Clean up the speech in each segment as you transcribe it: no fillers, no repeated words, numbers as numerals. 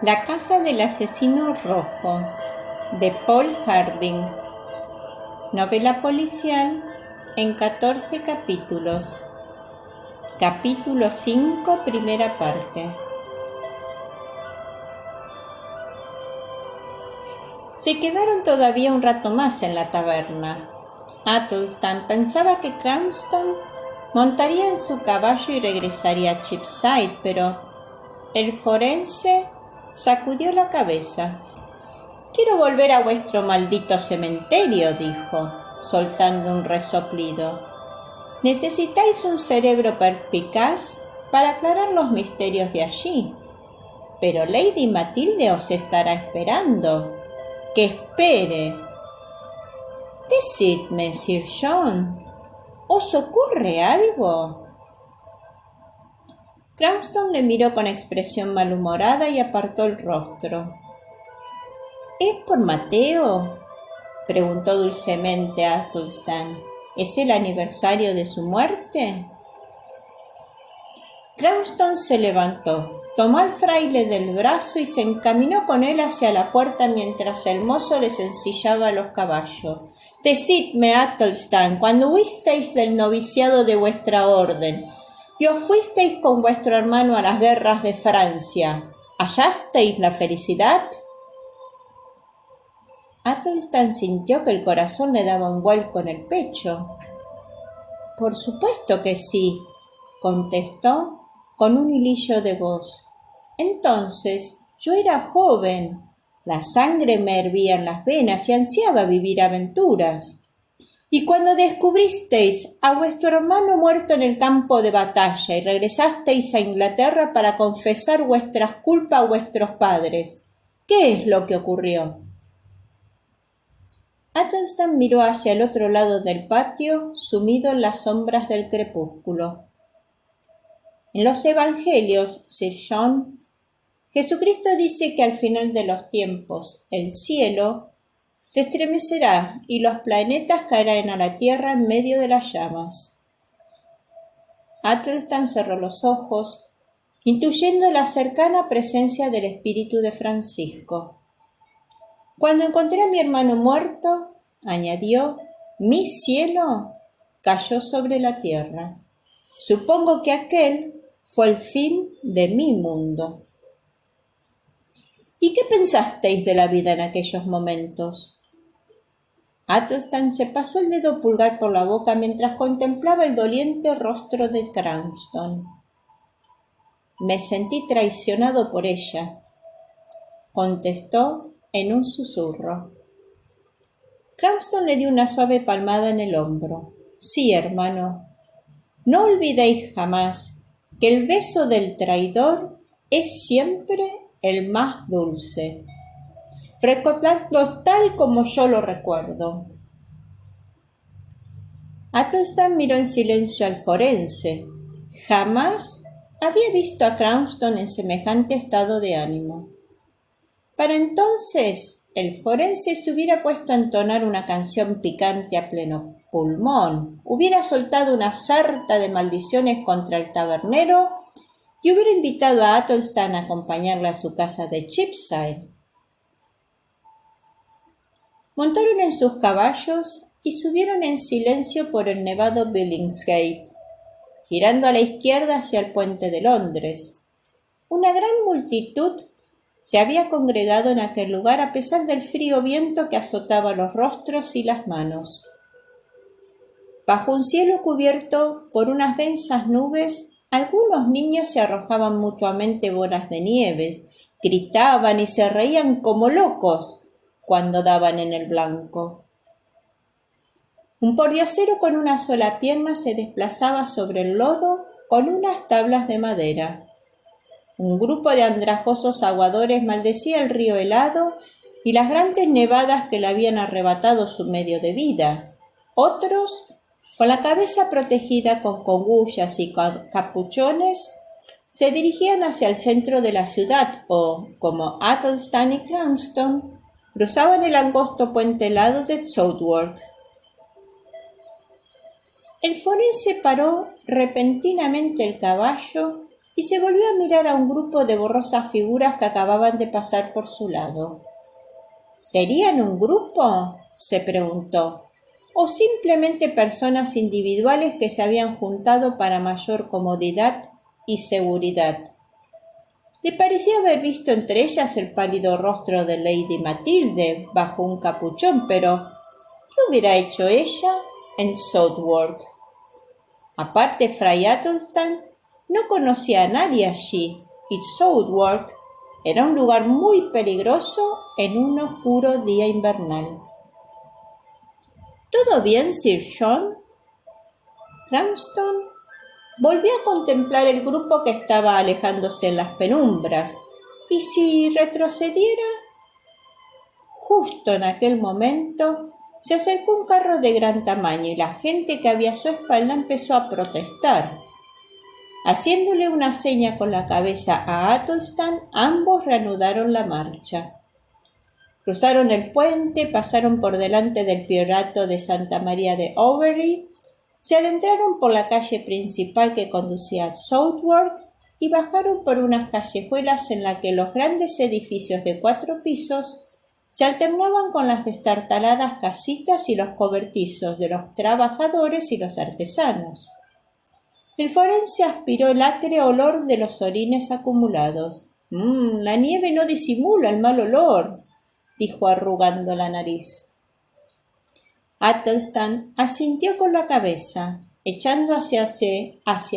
La casa del asesino rojo, de Paul Harding. Novela policial en 14 capítulos. Capítulo 5, primera parte. Se quedaron todavía un rato más en la taberna. Athelstan pensaba que Cranston montaría en su caballo y regresaría a Cheapside, pero el forense sacudió la cabeza. «Quiero volver a vuestro maldito cementerio», dijo, soltando un resoplido. «Necesitáis un cerebro perspicaz para aclarar los misterios de allí. Pero Lady Matilde os estará esperando. ¡Que espere! Decidme, Sir John, ¿os ocurre algo?» Cranston le miró con expresión malhumorada y apartó el rostro. «¿Es por Mateo?», preguntó dulcemente Athelstan. «¿Es el aniversario de su muerte?». Cranston se levantó, tomó al fraile del brazo y se encaminó con él hacia la puerta mientras el mozo les ensillaba los caballos. «Decidme, Athelstan, cuando huisteis del noviciado de vuestra orden y os fuisteis con vuestro hermano a las guerras de Francia, ¿hallasteis la felicidad?». Athelstan sintió que el corazón le daba un vuelco en el pecho. «Por supuesto que sí», contestó con un hilillo de voz. «Entonces yo era joven, la sangre me hervía en las venas y ansiaba vivir aventuras. Y cuando descubristeis a vuestro hermano muerto en el campo de batalla y regresasteis a Inglaterra para confesar vuestras culpas a vuestros padres, ¿qué es lo que ocurrió?». Athelstan miró hacia el otro lado del patio, sumido en las sombras del crepúsculo. «En los evangelios, Sir John, Jesucristo dice que al final de los tiempos el cielo se estremecerá y los planetas caerán a la tierra en medio de las llamas». Athelstan cerró los ojos, intuyendo la cercana presencia del espíritu de Francisco. «Cuando encontré a mi hermano muerto», añadió, «mi cielo cayó sobre la tierra. Supongo que aquel fue el fin de mi mundo». «¿Y qué pensasteis de la vida en aquellos momentos?». Athelstan se pasó el dedo pulgar por la boca mientras contemplaba el doliente rostro de Cranston. «Me sentí traicionado por ella», contestó en un susurro. Cranston le dio una suave palmada en el hombro. «Sí, hermano, no olvidéis jamás que el beso del traidor es siempre el más dulce. Recordadlo tal como yo lo recuerdo». Athelstan miró en silencio al forense. Jamás había visto a Cranston en semejante estado de ánimo. Para entonces, el forense se hubiera puesto a entonar una canción picante a pleno pulmón, hubiera soltado una sarta de maldiciones contra el tabernero y hubiera invitado a Athelstan a acompañarle a su casa de Cheapside. Montaron en sus caballos y subieron en silencio por el nevado Billingsgate, girando a la izquierda hacia el puente de Londres. Una gran multitud se había congregado en aquel lugar a pesar del frío viento que azotaba los rostros y las manos. Bajo un cielo cubierto por unas densas nubes, algunos niños se arrojaban mutuamente bolas de nieve, gritaban y se reían como locos cuando daban en el blanco. Un pordiosero con una sola pierna se desplazaba sobre el lodo con unas tablas de madera. Un grupo de andrajosos aguadores maldecía el río helado y las grandes nevadas que le habían arrebatado su medio de vida. Otros, con la cabeza protegida con cogullas y capuchones, se dirigían hacia el centro de la ciudad o, como Athelstan y Cranston, cruzaban el angosto puente helado de Southwark. El forense paró repentinamente el caballo y se volvió a mirar a un grupo de borrosas figuras que acababan de pasar por su lado. ¿Serían un grupo?, se preguntó, o simplemente personas individuales que se habían juntado para mayor comodidad y seguridad. Le parecía haber visto entre ellas el pálido rostro de Lady Matilde bajo un capuchón, pero ¿qué hubiera hecho ella en Southwark? Aparte, Fray Athelstan no conocía a nadie allí, y Southwark era un lugar muy peligroso en un oscuro día invernal. ¿Todo bien, Sir John? Cranston volvió a contemplar el grupo que estaba alejándose en las penumbras. ¿Y si retrocediera? Justo en aquel momento se acercó un carro de gran tamaño y la gente que había a su espalda empezó a protestar. Haciéndole una seña con la cabeza a Athelstan, ambos reanudaron la marcha. Cruzaron el puente, pasaron por delante del priorato de Santa María de Overy, se adentraron por la calle principal que conducía a Southwark y bajaron por unas callejuelas en las que los grandes edificios de 4 pisos se alternaban con las destartaladas casitas y los cobertizos de los trabajadores y los artesanos. El forense aspiró el acre olor de los orines acumulados. La nieve no disimula el mal olor, dijo arrugando la nariz. Athelstan asintió con la cabeza, echando hacia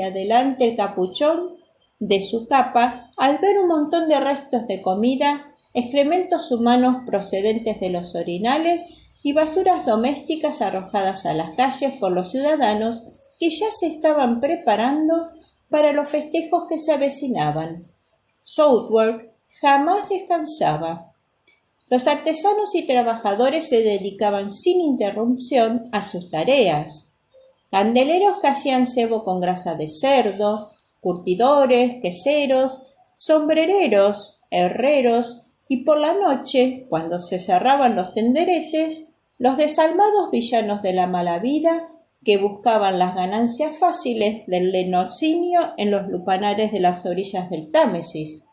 adelante el capuchón de su capa al ver un montón de restos de comida, excrementos humanos procedentes de los orinales y basuras domésticas arrojadas a las calles por los ciudadanos que ya se estaban preparando para los festejos que se avecinaban. Southwark jamás descansaba. Los artesanos y trabajadores se dedicaban sin interrupción a sus tareas. Candeleros que hacían cebo con grasa de cerdo, curtidores, queseros, sombrereros, herreros y por la noche, cuando se cerraban los tenderetes, los desalmados villanos de la mala vida que buscaban las ganancias fáciles del lenocinio en los lupanares de las orillas del Támesis.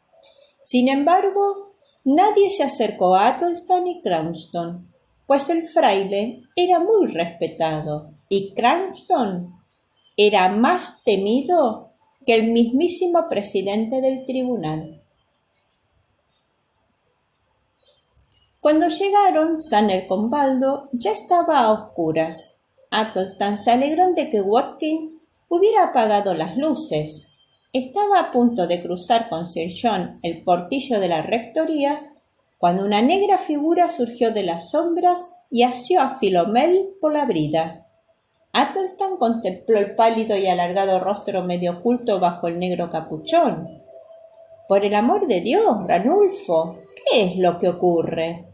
Sin embargo, nadie se acercó a Athelstan y Cranston, pues el fraile era muy respetado y Cranston era más temido que el mismísimo presidente del tribunal. Cuando llegaron, San Ercombaldo ya estaba a oscuras. Athelstan se alegró de que Watkin hubiera apagado las luces. Estaba a punto de cruzar con Sir John el portillo de la rectoría cuando una negra figura surgió de las sombras y asió a Philomel por la brida. Athelstan contempló el pálido y alargado rostro medio oculto bajo el negro capuchón. «Por el amor de Dios, Ranulfo, ¿qué es lo que ocurre?»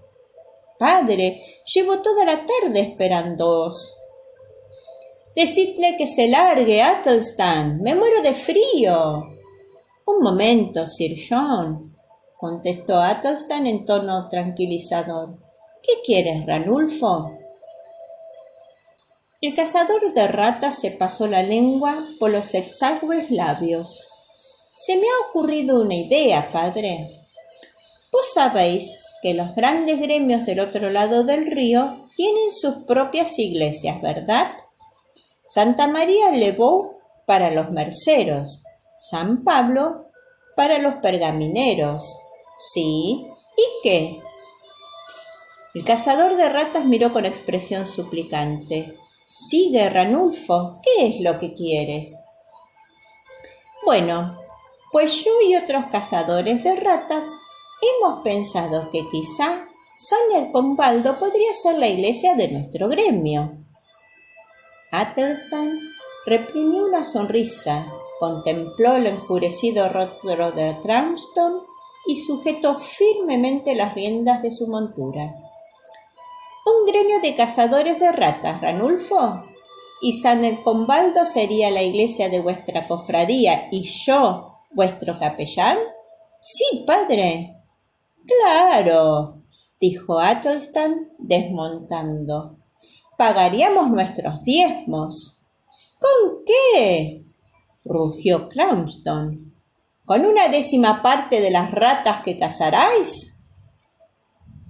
«Padre, llevo toda la tarde esperándoos». «Decidle que se largue, Athelstan. Me muero de frío». «Un momento, Sir John», contestó Athelstan en tono tranquilizador. «¿Qué quieres, Ranulfo?» El cazador de ratas se pasó la lengua por los exangües labios. «Se me ha ocurrido una idea, padre. Vos sabéis que los grandes gremios del otro lado del río tienen sus propias iglesias, ¿verdad? Santa María le Bow para los merceros, San Pablo para los pergamineros. ¿Sí? ¿Y qué?» El cazador de ratas miró con expresión suplicante. «Sigue, Ranulfo, ¿qué es lo que quieres?» «Bueno, pues yo y otros cazadores de ratas hemos pensado que quizá San Ercombaldo podría ser la iglesia de nuestro gremio». Athelstan reprimió una sonrisa, contempló el enfurecido rostro de Cranston y sujetó firmemente las riendas de su montura. «Un gremio de cazadores de ratas, Ranulfo, y San Ercombaldo sería la iglesia de vuestra cofradía y yo, vuestro capellán». «Sí, padre». «Claro», dijo Athelstan desmontando. «Pagaríamos nuestros diezmos». «¿Con qué?», rugió Cranston. ¿Con una 10ª parte de las ratas que cazaráis?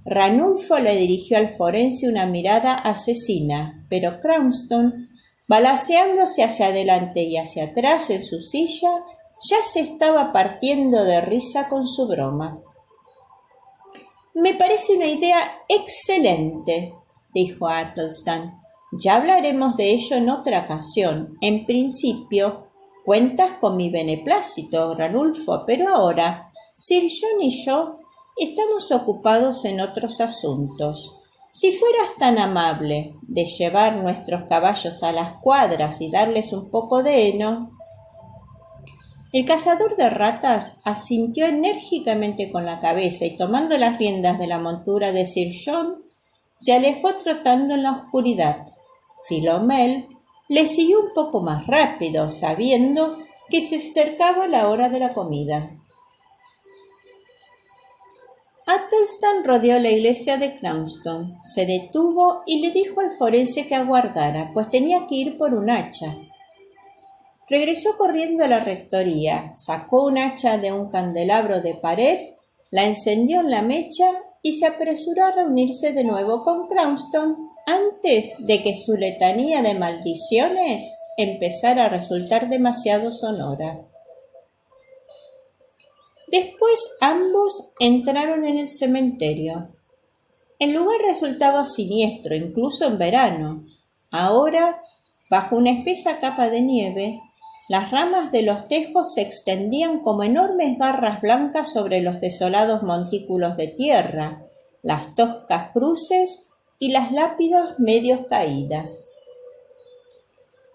Ranulfo le dirigió al forense una mirada asesina, pero Cranston, balanceándose hacia adelante y hacia atrás en su silla, ya se estaba partiendo de risa con su broma. «Me parece una idea excelente», dijo Athelstan. «Ya hablaremos de ello en otra ocasión. En principio, cuentas con mi beneplácito, Ranulfo, pero ahora, Sir John y yo estamos ocupados en otros asuntos. Si fueras tan amable de llevar nuestros caballos a las cuadras y darles un poco de heno». El cazador de ratas asintió enérgicamente con la cabeza y, tomando las riendas de la montura de Sir John, se alejó trotando en la oscuridad. Philomel le siguió un poco más rápido, sabiendo que se acercaba la hora de la comida. Athelstan rodeó la iglesia de Cranston, se detuvo y le dijo al forense que aguardara, pues tenía que ir por un hacha. Regresó corriendo a la rectoría, sacó un hacha de un candelabro de pared, la encendió en la mecha y se apresuró a reunirse de nuevo con Cranston antes de que su letanía de maldiciones empezara a resultar demasiado sonora. Después ambos entraron en el cementerio. El lugar resultaba siniestro, incluso en verano. Ahora, bajo una espesa capa de nieve, las ramas de los tejos se extendían como enormes garras blancas sobre los desolados montículos de tierra, las toscas cruces y las lápidas medio caídas.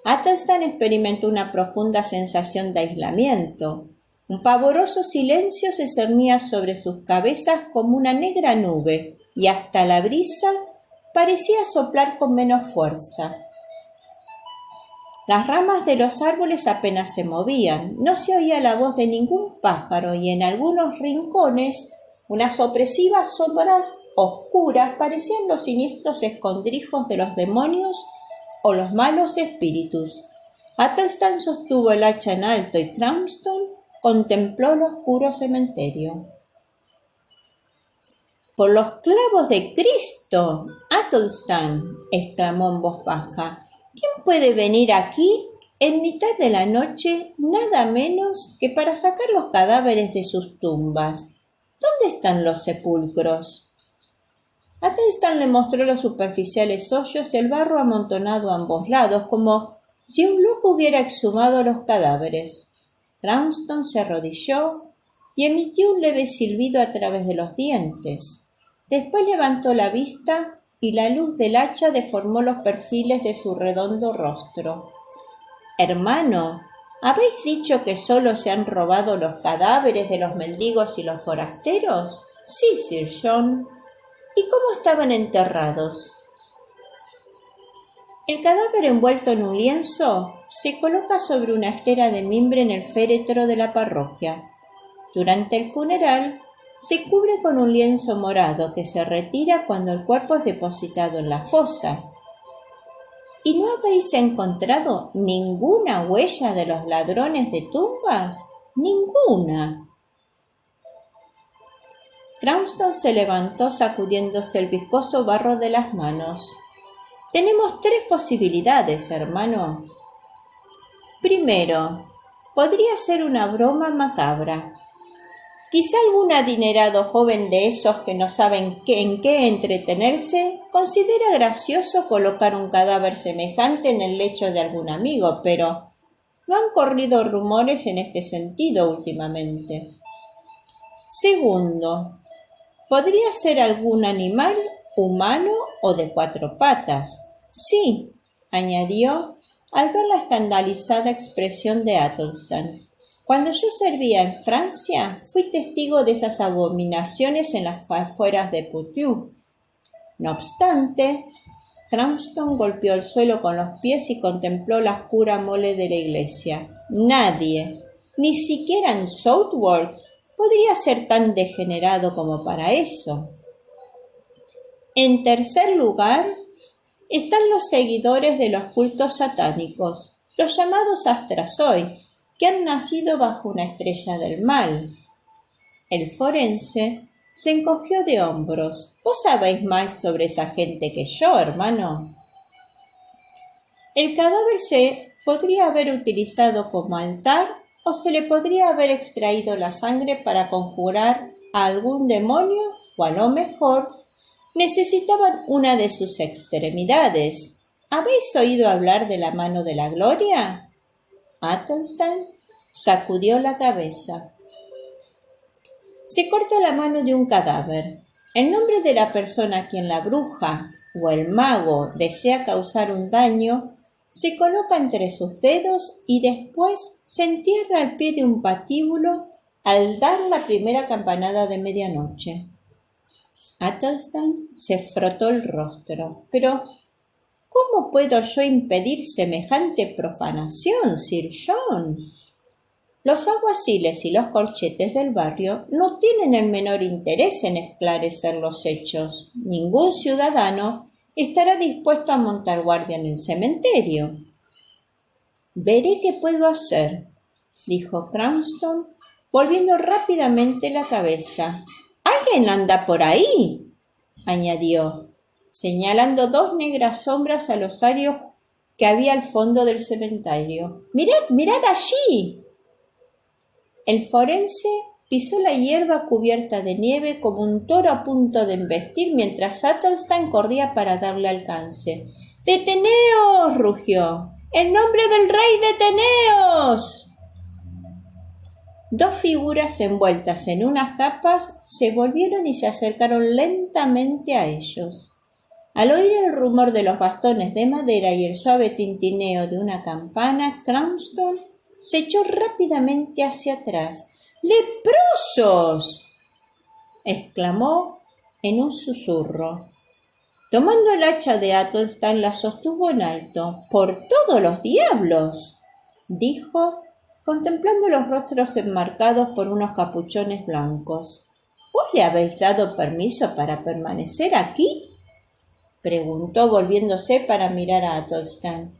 Athelstan experimentó una profunda sensación de aislamiento. Un pavoroso silencio se cernía sobre sus cabezas como una negra nube, y hasta la brisa parecía soplar con menos fuerza. Las ramas de los árboles apenas se movían, no se oía la voz de ningún pájaro y en algunos rincones unas opresivas sombras oscuras parecían los siniestros escondrijos de los demonios o los malos espíritus. Athelstan sostuvo el hacha en alto y Cranston contempló el oscuro cementerio. «¡Por los clavos de Cristo, Athelstan!», exclamó en voz baja. «¿Quién puede venir aquí en mitad de la noche nada menos que para sacar los cadáveres de sus tumbas? ¿Dónde están los sepulcros?». Athelstan le mostró los superficiales hoyos y el barro amontonado a ambos lados, como si un loco hubiera exhumado los cadáveres. Cranston se arrodilló y emitió un leve silbido a través de los dientes. Después levantó la vista y la luz del hacha deformó los perfiles de su redondo rostro. «Hermano, ¿habéis dicho que solo se han robado los cadáveres de los mendigos y los forasteros?». «Sí, Sir John». «¿Y cómo estaban enterrados?». El cadáver envuelto en un lienzo se coloca sobre una estera de mimbre en el féretro de la parroquia. Durante el funeral se cubre con un lienzo morado que se retira cuando el cuerpo es depositado en la fosa. ¿Y no habéis encontrado ninguna huella de los ladrones de tumbas? ¡Ninguna! Cranston se levantó sacudiéndose el viscoso barro de las manos. «Tenemos 3 posibilidades, hermano. Primero, podría ser una broma macabra. Quizá algún adinerado joven de esos que no saben en qué entretenerse considera gracioso colocar un cadáver semejante en el lecho de algún amigo, pero no han corrido rumores en este sentido últimamente. Segundo, podría ser algún animal humano o de 4 patas. Sí», añadió, al ver la escandalizada expresión de Athelstan. «Cuando yo servía en Francia, fui testigo de esas abominaciones en las afueras de Poitou». No obstante, Cranston golpeó el suelo con los pies y contempló la oscura mole de la iglesia. Nadie, ni siquiera en Southwark, podría ser tan degenerado como para eso. En tercer lugar, están los seguidores de los cultos satánicos, los llamados Astrasoi, que han nacido bajo una estrella del mal. El forense se encogió de hombros. Vos sabéis más sobre esa gente que yo, hermano. El cadáver se podría haber utilizado como altar o se le podría haber extraído la sangre para conjurar a algún demonio o a lo mejor necesitaban una de sus extremidades. ¿Habéis oído hablar de la mano de la gloria? Athelstan sacudió la cabeza. Se corta la mano de un cadáver. El nombre de la persona a quien la bruja o el mago desea causar un daño se coloca entre sus dedos y después se entierra al pie de un patíbulo al dar la primera campanada de medianoche. Athelstan se frotó el rostro. Pero, ¿cómo puedo yo impedir semejante profanación, Sir John? Los alguaciles y los corchetes del barrio no tienen el menor interés en esclarecer los hechos. Ningún ciudadano estará dispuesto a montar guardia en el cementerio. Veré qué puedo hacer, dijo Cranston, volviendo rápidamente la cabeza. —¿Alguien anda por ahí? —añadió, señalando dos negras sombras al osario que había al fondo del cementerio. —¡Mirad, mirad allí! El forense pisó la hierba cubierta de nieve como un toro a punto de embestir mientras Athelstan corría para darle alcance. —¡Deteneos! —rugió. —¡En nombre del rey, deteneos! Dos figuras envueltas en unas capas se volvieron y se acercaron lentamente a ellos. Al oír el rumor de los bastones de madera y el suave tintineo de una campana, Cranston se echó rápidamente hacia atrás. —¡Leprosos! —exclamó en un susurro. Tomando el hacha de Athelstan, la sostuvo en alto. —¡Por todos los diablos! —dijo, contemplando los rostros enmarcados por unos capuchones blancos. —¿Vos le habéis dado permiso para permanecer aquí? —preguntó volviéndose para mirar a Athelstan.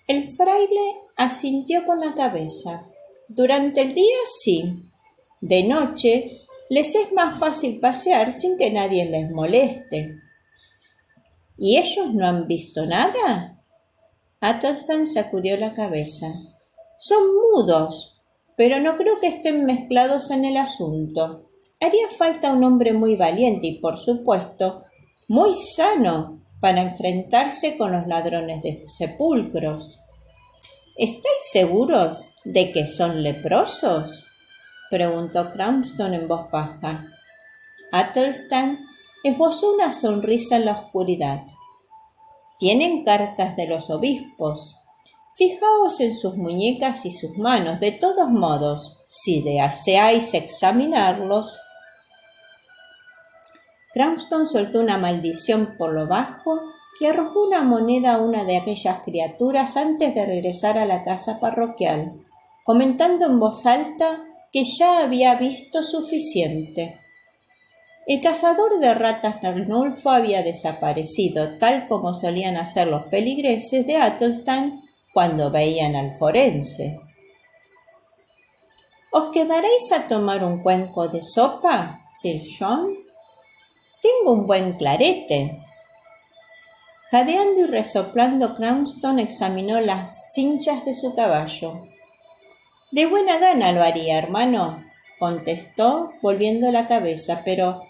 El fraile asintió con la cabeza. —Durante el día sí. De noche les es más fácil pasear sin que nadie les moleste. —¿Y ellos no han visto nada? Athelstan sacudió la cabeza. —Son mudos, pero no creo que estén mezclados en el asunto. Haría falta un hombre muy valiente y, por supuesto, muy sano para enfrentarse con los ladrones de sepulcros. —¿Estáis seguros de que son leprosos? —preguntó Cranston en voz baja. Athelstan esbozó una sonrisa en la oscuridad. —Tienen cartas de los obispos. Fijaos en sus muñecas y sus manos. De todos modos, si deseáis examinarlos... Cranston soltó una maldición por lo bajo y arrojó una moneda a una de aquellas criaturas antes de regresar a la casa parroquial, comentando en voz alta que ya había visto suficiente. El cazador de ratas Arnulfo había desaparecido, tal como solían hacer los feligreses de Athelstan cuando veían al forense. —¿Os quedaréis a tomar un cuenco de sopa, Sir John? Tengo un buen clarete. Jadeando y resoplando, Cranston examinó las cinchas de su caballo. —De buena gana lo haría, hermano —contestó, volviendo la cabeza—, pero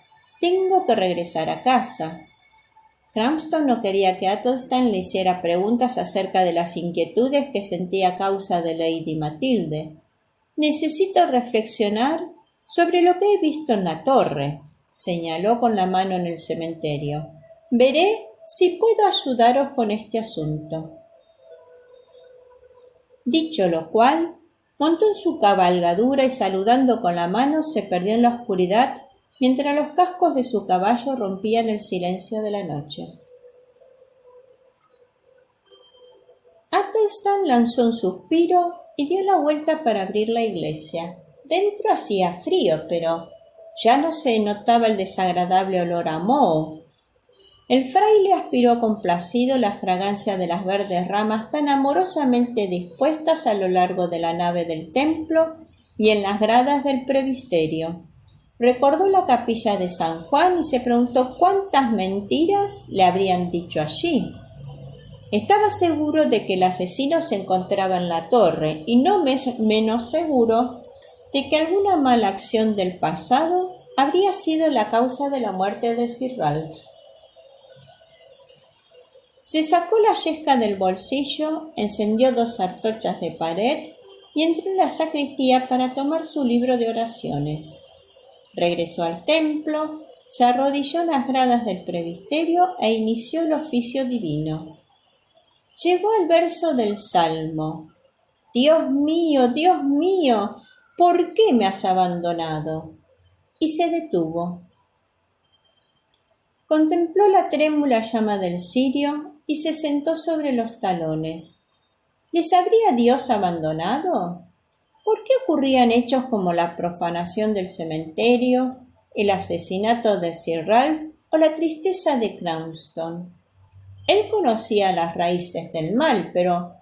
tengo que regresar a casa. Cranston no quería que Athelstan le hiciera preguntas acerca de las inquietudes que sentía a causa de Lady Matilde. —Necesito reflexionar sobre lo que he visto en la torre —señaló con la mano en el cementerio—. Veré si puedo ayudaros con este asunto. Dicho lo cual, montó en su cabalgadura y saludando con la mano se perdió en la oscuridad mientras los cascos de su caballo rompían el silencio de la noche. Athelstan lanzó un suspiro y dio la vuelta para abrir la iglesia. Dentro hacía frío, pero ya no se notaba el desagradable olor a moho. El fraile aspiró complacido la fragancia de las verdes ramas tan amorosamente dispuestas a lo largo de la nave del templo y en las gradas del presbiterio. Recordó la capilla de San Juan y se preguntó cuántas mentiras le habrían dicho allí. Estaba seguro de que el asesino se encontraba en la torre y no menos seguro de que alguna mala acción del pasado habría sido la causa de la muerte de Sir Ralph. Se sacó la yesca del bolsillo, encendió 2 antorchas de pared y entró en la sacristía para tomar su libro de oraciones. Regresó al templo, se arrodilló en las gradas del presbiterio e inició el oficio divino. Llegó al verso del Salmo: Dios mío, ¿por qué me has abandonado? Y se detuvo. Contempló la trémula llama del cirio y se sentó sobre los talones. ¿Les habría Dios abandonado? ¿Por qué ocurrían hechos como la profanación del cementerio, el asesinato de Sir Ralph o la tristeza de Cranston? Él conocía las raíces del mal, pero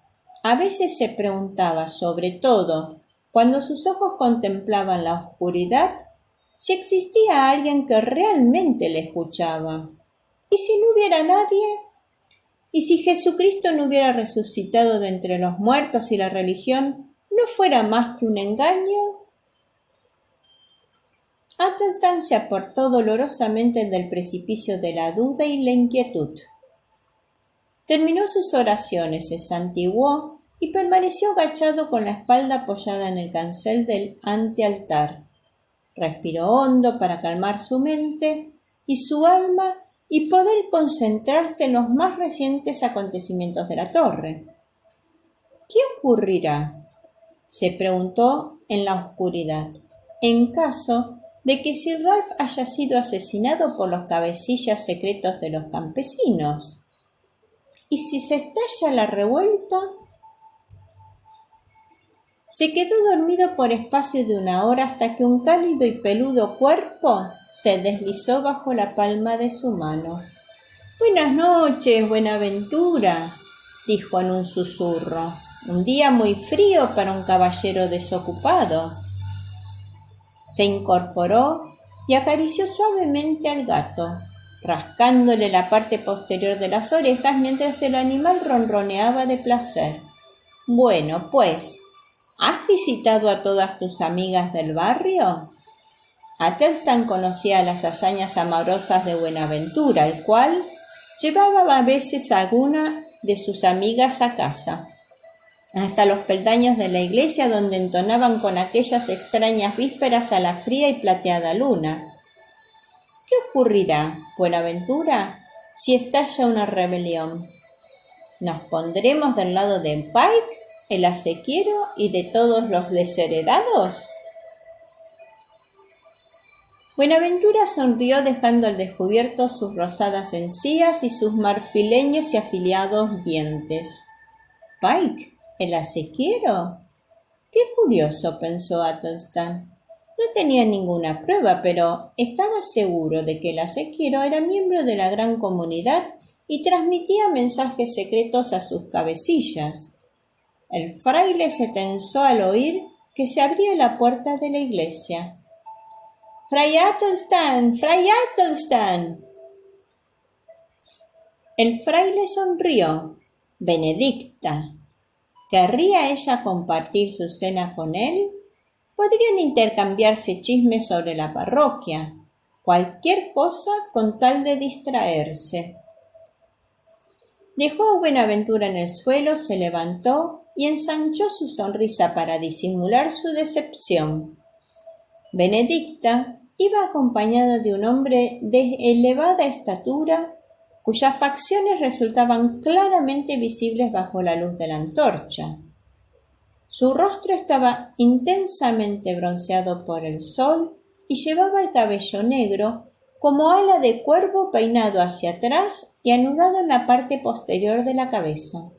a veces se preguntaba, sobre todo cuando sus ojos contemplaban la oscuridad, si existía alguien que realmente le escuchaba. ¿Y si no hubiera nadie? ¿Y si Jesucristo no hubiera resucitado de entre los muertos y la religión no fuera más que un engaño? Athelstan se apartó dolorosamente del precipicio de la duda y la inquietud. Terminó sus oraciones, se santiguó y permaneció agachado con la espalda apoyada en el cancel del antealtar. Respiró hondo para calmar su mente y su alma y poder concentrarse en los más recientes acontecimientos de la torre. ¿Qué ocurrirá?, se preguntó en la oscuridad, en caso de que Sir Ralph haya sido asesinado por los cabecillas secretos de los campesinos. ¿Y si se estalla la revuelta? Se quedó dormido por espacio de 1 hora hasta que un cálido y peludo cuerpo se deslizó bajo la palma de su mano. «Buenas noches, Buenaventura», dijo en un susurro. «Un día muy frío para un caballero desocupado». Se incorporó y acarició suavemente al gato, rascándole la parte posterior de las orejas mientras el animal ronroneaba de placer. «Bueno, pues, ¿has visitado a todas tus amigas del barrio?» Athelstan conocía las hazañas amorosas de Buenaventura, el cual llevaba a veces a alguna de sus amigas a casa, hasta los peldaños de la iglesia donde entonaban con aquellas extrañas vísperas a la fría y plateada luna. ¿Qué ocurrirá, Buenaventura, si estalla una rebelión? ¿Nos pondremos del lado de Pike, el acequiero y de todos los desheredados? Buenaventura sonrió dejando al descubierto sus rosadas encías y sus marfileños y afilados dientes. «¿Pike, el acequiero? Qué curioso», pensó Athelstan. No tenía ninguna prueba, pero estaba seguro de que el acequiero era miembro de la gran comunidad y transmitía mensajes secretos a sus cabecillas. El fraile se tensó al oír que se abría la puerta de la iglesia. «¡Fray Athelstan! ¡Fray Athelstan!». El fraile sonrió. «Benedicta, ¿querría ella compartir su cena con él? Podrían intercambiarse chismes sobre la parroquia, cualquier cosa con tal de distraerse». Dejó a Buenaventura en el suelo, se levantó y ensanchó su sonrisa para disimular su decepción. Benedicta iba acompañada de un hombre de elevada estatura, cuyas facciones resultaban claramente visibles bajo la luz de la antorcha. Su rostro estaba intensamente bronceado por el sol y llevaba el cabello negro como ala de cuervo peinado hacia atrás y anudado en la parte posterior de la cabeza.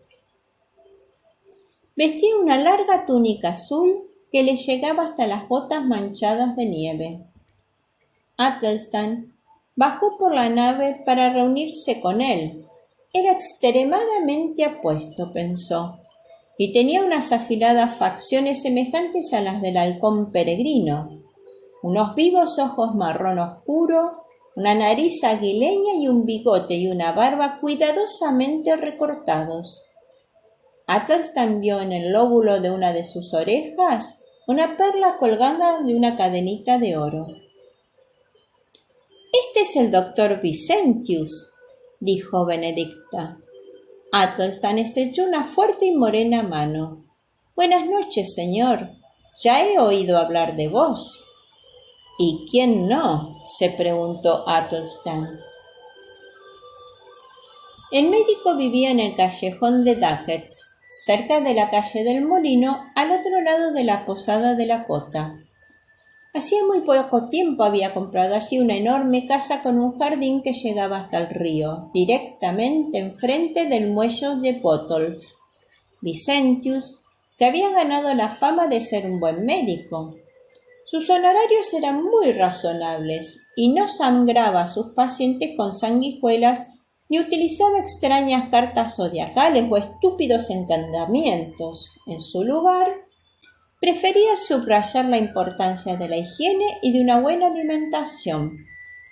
Vestía una larga túnica azul que le llegaba hasta las botas manchadas de nieve. Athelstan bajó por la nave para reunirse con él. Era extremadamente apuesto, pensó, y tenía unas afiladas facciones semejantes a las del halcón peregrino, unos vivos ojos marrón oscuro, una nariz aguileña y un bigote y una barba cuidadosamente recortados. Athelstan vio en el lóbulo de una de sus orejas una perla colgada de una cadenita de oro. «Este es el doctor Vicentius», dijo Benedicta. Athelstan estrechó una fuerte y morena mano. «Buenas noches, señor. Ya he oído hablar de vos». «¿Y quién no?», se preguntó Athelstan. El médico vivía en el callejón de Ducats, cerca de la calle del Molino, al otro lado de la posada de la Cota. Hacía muy poco tiempo había comprado allí una enorme casa con un jardín que llegaba hasta el río, directamente enfrente del muelle de Botolph. Vicentius se había ganado la fama de ser un buen médico. Sus honorarios eran muy razonables y no sangraba a sus pacientes con sanguijuelas ni utilizaba extrañas cartas zodiacales o estúpidos encantamientos. En su lugar, prefería subrayar la importancia de la higiene y de una buena alimentación,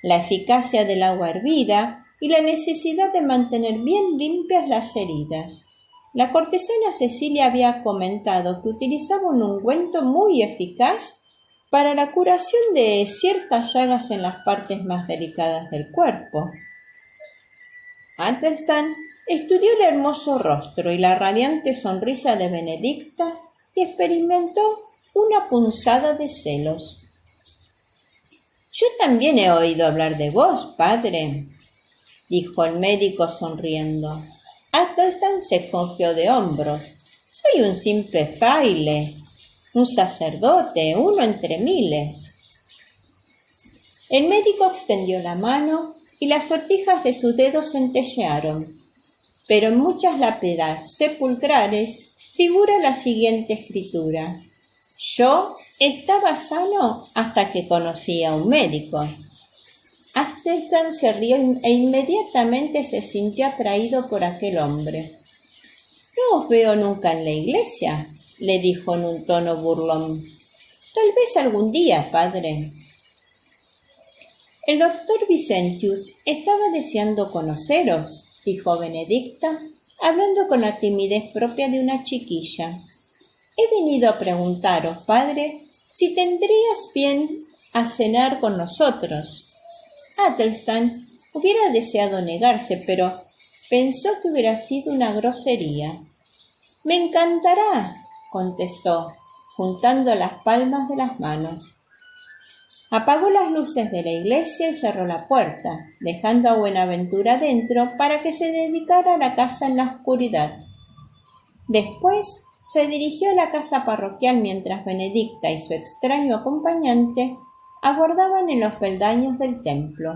la eficacia del agua hervida y la necesidad de mantener bien limpias las heridas. La cortesana Cecilia había comentado que utilizaba un ungüento muy eficaz para la curación de ciertas llagas en las partes más delicadas del cuerpo. Athelstan estudió el hermoso rostro y la radiante sonrisa de Benedicta y experimentó una punzada de celos. «Yo también he oído hablar de vos, padre», dijo el médico sonriendo. Athelstan se encogió de hombros. «Soy un simple fraile, un sacerdote, uno entre miles». El médico extendió la mano y las sortijas de sus dedos centellearon, pero en muchas lápidas sepulcrales figura la siguiente escritura: «Yo estaba sano hasta que conocí a un médico». Athelstan se rió e inmediatamente se sintió atraído por aquel hombre. «No os veo nunca en la iglesia», le dijo en un tono burlón. «Tal vez algún día, padre». «El doctor Vicentius estaba deseando conoceros», dijo Benedicta, hablando con la timidez propia de una chiquilla. «He venido a preguntaros, padre, si tendrías bien a cenar con nosotros». Athelstan hubiera deseado negarse, pero pensó que hubiera sido una grosería. «Me encantará», contestó, juntando las palmas de las manos. Apagó las luces de la iglesia y cerró la puerta, dejando a Buenaventura dentro para que se dedicara a la casa en la oscuridad. Después se dirigió a la casa parroquial mientras Benedicta y su extraño acompañante aguardaban en los peldaños del templo.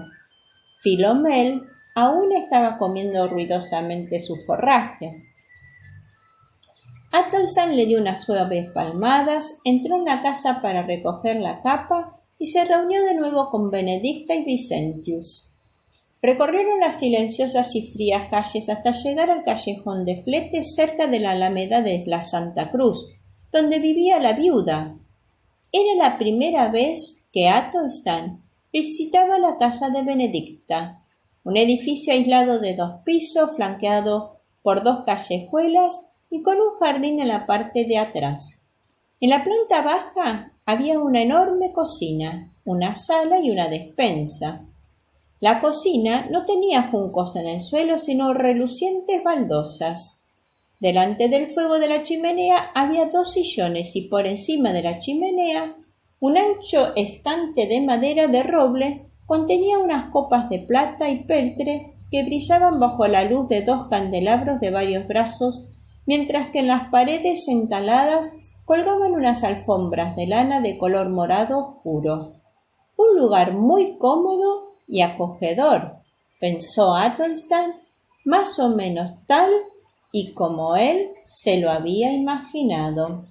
Philomel aún estaba comiendo ruidosamente su forraje. Athelstan le dio unas suaves palmadas, entró en la casa para recoger la capa y se reunió de nuevo con Benedicta y Vicentius. Recorrieron las silenciosas y frías calles hasta llegar al callejón de Fletes cerca de la Alameda de la Santa Cruz, donde vivía la viuda. Era la primera vez que Athelstan visitaba la casa de Benedicta, un edificio aislado de 2 pisos, flanqueado por 2 callejuelas y con un jardín en la parte de atrás. En la planta baja había una enorme cocina, una sala y una despensa. La cocina no tenía juncos en el suelo, sino relucientes baldosas. Delante del fuego de la chimenea había 2 sillones y por encima de la chimenea un ancho estante de madera de roble contenía unas copas de plata y peltre que brillaban bajo la luz de 2 candelabros de varios brazos, mientras que en las paredes encaladas colgaban unas alfombras de lana de color morado oscuro. Un lugar muy cómodo y acogedor, pensó Athelstan, más o menos tal y como él se lo había imaginado.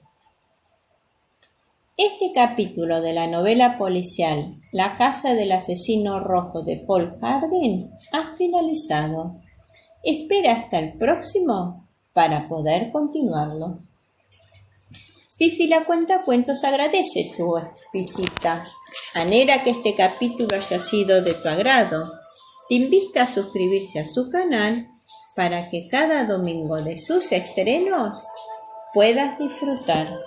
Este capítulo de la novela policial La casa del asesino rojo de Paul Hardin ha finalizado. Espera hasta el próximo para poder continuarlo. Fifi la Cuentacuentos agradece tu visita. Anhela que este capítulo haya sido de tu agrado. Te invita a suscribirse a su canal para que cada domingo de sus estrenos puedas disfrutar.